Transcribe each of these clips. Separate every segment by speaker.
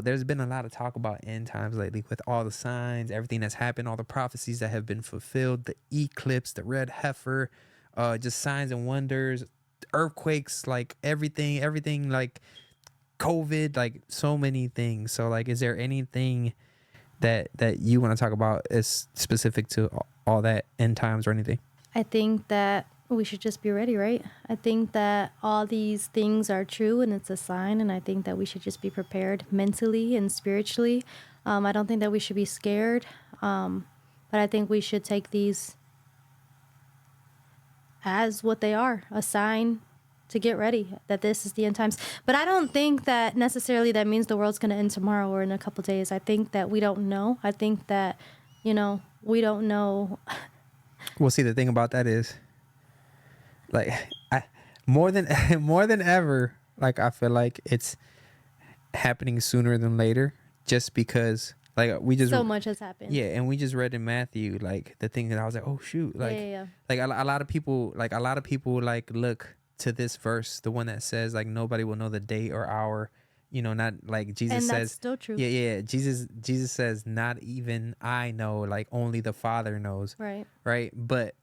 Speaker 1: There's been a lot of talk about end times lately with all the signs, everything that's happened, all the prophecies that have been fulfilled, the eclipse, the red heifer, just signs and wonders, earthquakes, like everything like COVID, like so many things. So like, is there anything that you want to talk about is specific to all that end times or anything?
Speaker 2: I think that we should just be ready, right? I think that all these things are true and it's a sign, and I think that we should just be prepared mentally and spiritually. I don't think that we should be scared, but I think we should take these as what they are, a sign to get ready, that this is the end times. But I don't think that necessarily that means the world's going to end tomorrow or in a couple days. I think that we don't know. I think that, we don't know.
Speaker 1: Well, see, the thing about that is, like, more than more than ever, like, I feel like it's happening sooner than later, just because, like, we just
Speaker 2: So much has happened.
Speaker 1: yeah, and we just read in Matthew, like, the thing that I was like, oh shoot, like,
Speaker 2: Yeah.
Speaker 1: like a lot of people, like look to this verse, the one that says like nobody will know the day or hour, not like Jesus
Speaker 2: And
Speaker 1: says.
Speaker 2: that's still true.
Speaker 1: Yeah. Jesus says, not even I know, like only the Father knows. Right. But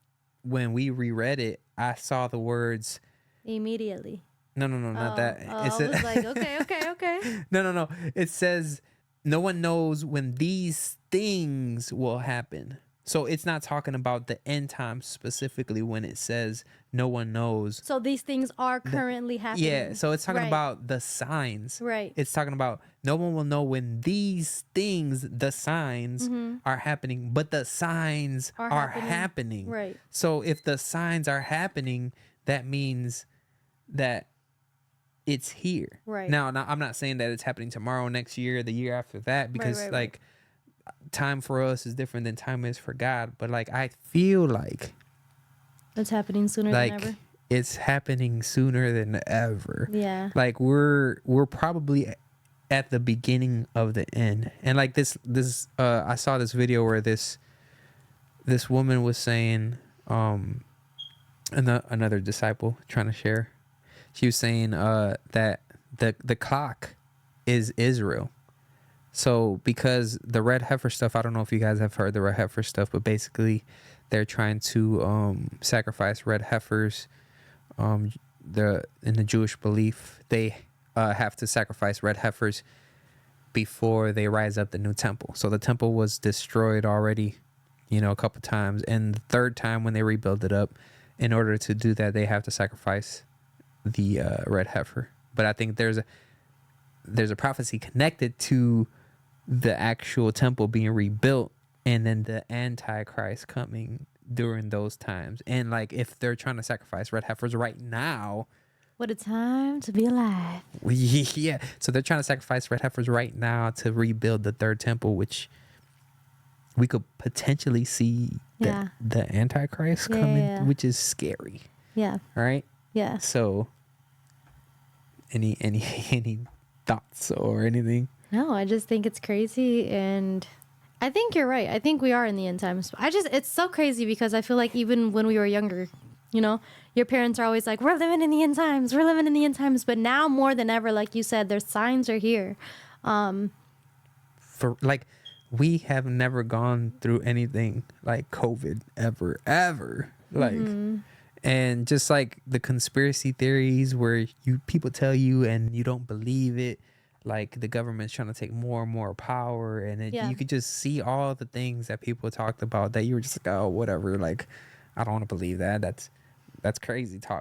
Speaker 1: when we reread it, I saw the words
Speaker 2: immediately.
Speaker 1: No, not that.
Speaker 2: I was like, okay.
Speaker 1: No. It says no one knows when these things will happen. So it's not talking about the end times specifically when it says no one knows.
Speaker 2: So these things are currently happening.
Speaker 1: Yeah, so it's talking about the signs.
Speaker 2: Right.
Speaker 1: It's talking about no one will know when these things, the signs, are happening, but the signs are happening.
Speaker 2: Right.
Speaker 1: So if the signs are happening, that means that it's here.
Speaker 2: Right.
Speaker 1: Now, I'm not saying that it's happening tomorrow, next year, the year after that, because like time for us is different than time is for God. But like, I feel like
Speaker 2: it's happening sooner than ever.
Speaker 1: It's happening sooner than ever.
Speaker 2: Yeah.
Speaker 1: Like we're probably at the beginning of the end. And like this I saw this video where this woman was saying, another disciple trying to share. She was saying that the clock is Israel. So because the red heifer stuff, I don't know if you guys have heard the red heifer stuff, but basically they're trying to sacrifice red heifers. In the Jewish belief, they have to sacrifice red heifers before they rise up the new temple. So the temple was destroyed already, a couple times, and the third time when they rebuild it up, in order to do that, they have to sacrifice the red heifer. But I think there's a prophecy connected to the actual temple being rebuilt, and then the Antichrist coming during those times. And like, if they're trying to sacrifice red heifers right now,
Speaker 2: what a time to be alive.
Speaker 1: Yeah, so they're trying to sacrifice red heifers right now to rebuild the third temple, which we could potentially see the Antichrist coming, which is scary.
Speaker 2: Yeah.
Speaker 1: Right.
Speaker 2: Yeah.
Speaker 1: So any thoughts or anything?
Speaker 2: No, I just think it's crazy, and I think you're right. I think we are in the end times. It's so crazy because I feel like even when we were younger, your parents are always like, we're living in the end times. We're living in the end times. But now more than ever, like you said, their signs are here.
Speaker 1: For like, we have never gone through anything like COVID ever. Like, and just like the conspiracy theories where people tell you and you don't believe it. Like the government's trying to take more and more power, and you could just see all the things that people talked about that you were just like, oh, whatever. Like, I don't want to believe that. That's crazy talk.